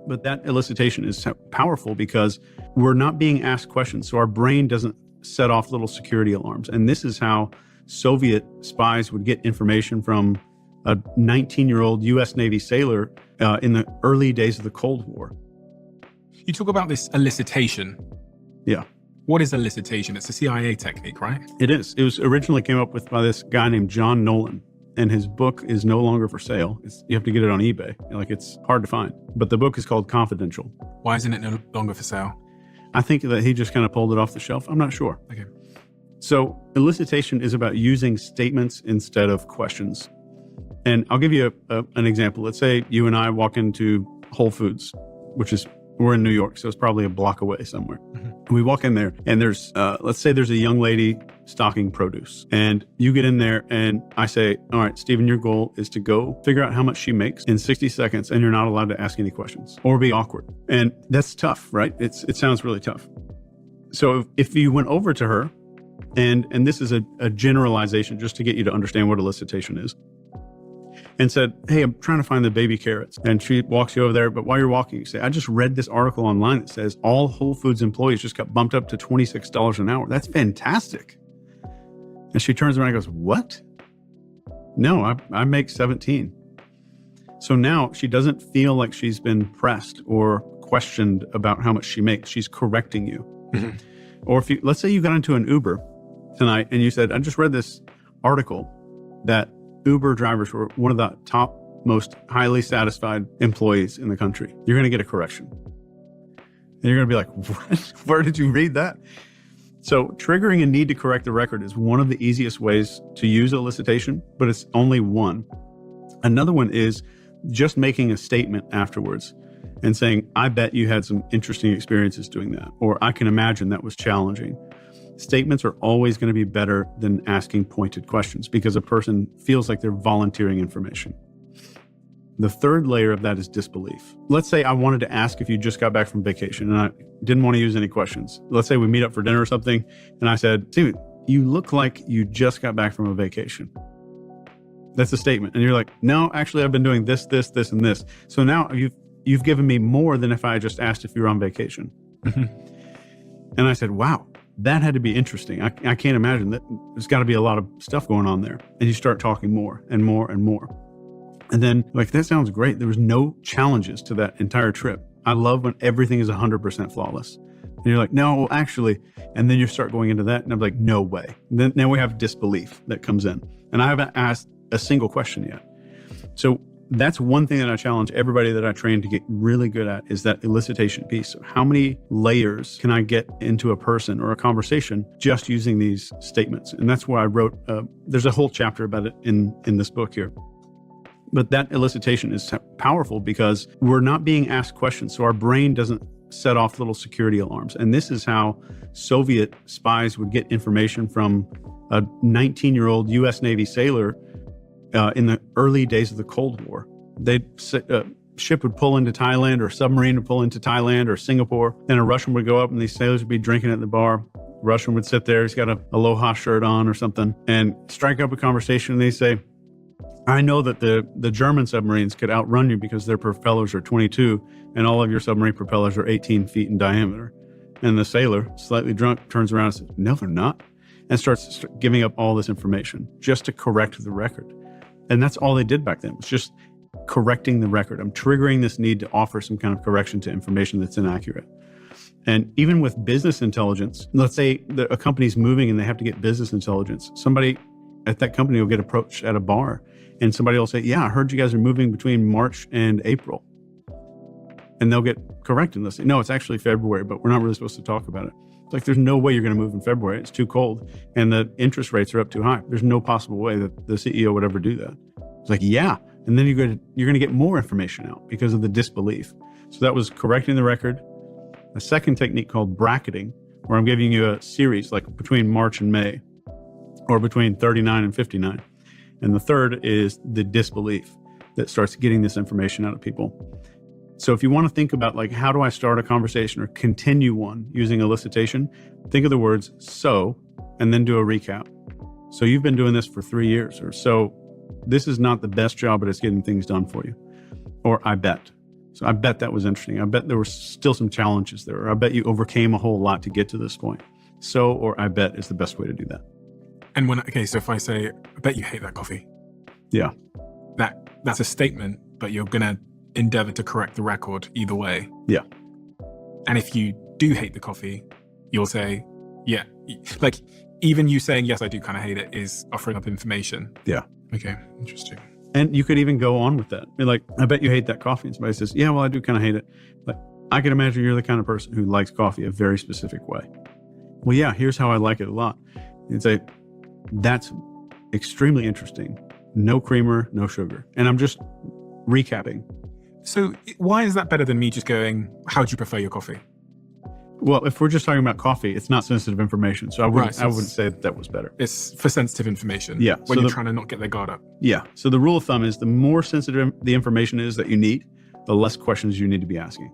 But that elicitation is powerful because we're not being asked questions. So our brain doesn't set off little security alarms. And this is how Soviet spies would get information from a 19-year-old US Navy sailor in the early days of the Cold War. You talk about this elicitation. Yeah. What is elicitation? It's a CIA technique, right? It is. It was originally came up with by this guy named John Nolan. And his book is no longer for sale. You have to get it on eBay. Like, it's hard to find. But the book is called Confidential. Why isn't it no longer for sale? I think that he just kind of pulled it off the shelf. I'm not sure. Okay. So elicitation is about using statements instead of questions. And I'll give you an example. Let's say you and I walk into Whole Foods, we're in New York, so it's probably a block away somewhere. Mm-hmm. We walk in there and there's, let's say there's a young lady stocking produce, and you get in there and I say, all right, Stephen, your goal is to go figure out how much she makes in 60 seconds, and you're not allowed to ask any questions or be awkward. And that's tough, right? It sounds really tough. So if you went over to her, and this is a generalization just to get you to understand what elicitation is, and said, hey, I'm trying to find the baby carrots. And she walks you over there, but while you're walking, you say, I just read this article online that says all Whole Foods employees just got bumped up to $26 an hour. That's fantastic. And she turns around and goes, what? No, I make 17. So now she doesn't feel like she's been pressed or questioned about how much she makes. She's correcting you. Mm-hmm. Or let's say you got into an Uber tonight and you said, I just read this article that Uber drivers were one of the top most highly satisfied employees in the country. You're going to get a correction. And you're going to be like, what? Where did you read that? So triggering a need to correct the record is one of the easiest ways to use elicitation, but it's only one. Another one is just making a statement afterwards and saying, I bet you had some interesting experiences doing that, or I can imagine that was challenging. Statements are always going to be better than asking pointed questions because a person feels like they're volunteering information. The third layer of that is disbelief. Let's say I wanted to ask if you just got back from vacation and I didn't want to use any questions. Let's say we meet up for dinner or something and I said, Stephen, you look like you just got back from a vacation. That's a statement. And you're like, no, actually I've been doing this, this, this, and this. So now you've given me more than if I just asked if you're on vacation. And I said, wow. That had to be interesting. I can't imagine that. There's got to be a lot of stuff going on there. And you start talking more and more and more. And then, like, that sounds great. There was no challenges to that entire trip. I love when everything is 100% flawless. And you're like, no, well, actually. And then you start going into that. And I'm like, no way. And then now we have disbelief that comes in. And I haven't asked a single question yet. So that's one thing that I challenge everybody that I train to get really good at is that elicitation piece. So how many layers can I get into a person or a conversation just using these statements? And that's why I wrote, there's a whole chapter about it in this book here. But that elicitation is powerful because we're not being asked questions. So our brain doesn't set off little security alarms. And this is how Soviet spies would get information from a 19-year-old US Navy sailor in the early days of the Cold War. Ship would pull into Thailand, or a submarine would pull into Thailand or Singapore. Then a Russian would go up and these sailors would be drinking at the bar. Russian would sit there, he's got a Aloha shirt on or something, and strike up a conversation. And they say, I know that the German submarines could outrun you because their propellers are 22 and all of your submarine propellers are 18 feet in diameter. And the sailor, slightly drunk, turns around and says, no, they're not. And starts giving up all this information just to correct the record. And that's all they did back then, was just correcting the record. I'm triggering this need to offer some kind of correction to information that's inaccurate. And even with business intelligence, let's say that a company's moving and they have to get business intelligence. Somebody at that company will get approached at a bar and somebody will say, yeah, I heard you guys are moving between March and April. And they'll get corrected. They'll say, no, it's actually February, but we're not really supposed to talk about it. It's like, there's no way you're going to move in February. It's too cold. And the interest rates are up too high. There's no possible way that the CEO would ever do that. It's like, yeah. And then you're going to get more information out because of the disbelief. So that was correcting the record. A second technique called bracketing, where I'm giving you a series like between March and May, or between 39 and 59. And the third is the disbelief that starts getting this information out of people. So if you want to think about, like, how do I start a conversation or continue one using elicitation, think of the words so, and then do a recap. So you've been doing this for 3 years, or so this is not the best job, but it's getting things done for you. Or I bet. So I bet that was interesting. I bet there were still some challenges there. Or I bet you overcame a whole lot to get to this point. So, or I bet is the best way to do that. And so if I say, I bet you hate that coffee. Yeah. That's a statement, but you're going to endeavor to correct the record either way. Yeah. And if you do hate the coffee, you'll say, yeah. Like, even you saying, yes, I do kind of hate it is offering up information. Yeah. Okay. Interesting. And you could even go on with that. Be like, I bet you hate that coffee. And somebody says, yeah, well, I do kind of hate it. But I can imagine you're the kind of person who likes coffee a very specific way. Well, yeah, here's how I like it a lot. You'd say, that's extremely interesting. No creamer, no sugar. And I'm just recapping. So why is that better than me just going, how do you prefer your coffee? Well, if we're just talking about coffee, it's not sensitive information. So I wouldn't say that was better. It's for sensitive information. Yeah. When you're trying to not get their guard up. Yeah. So the rule of thumb is the more sensitive the information is that you need, the less questions you need to be asking.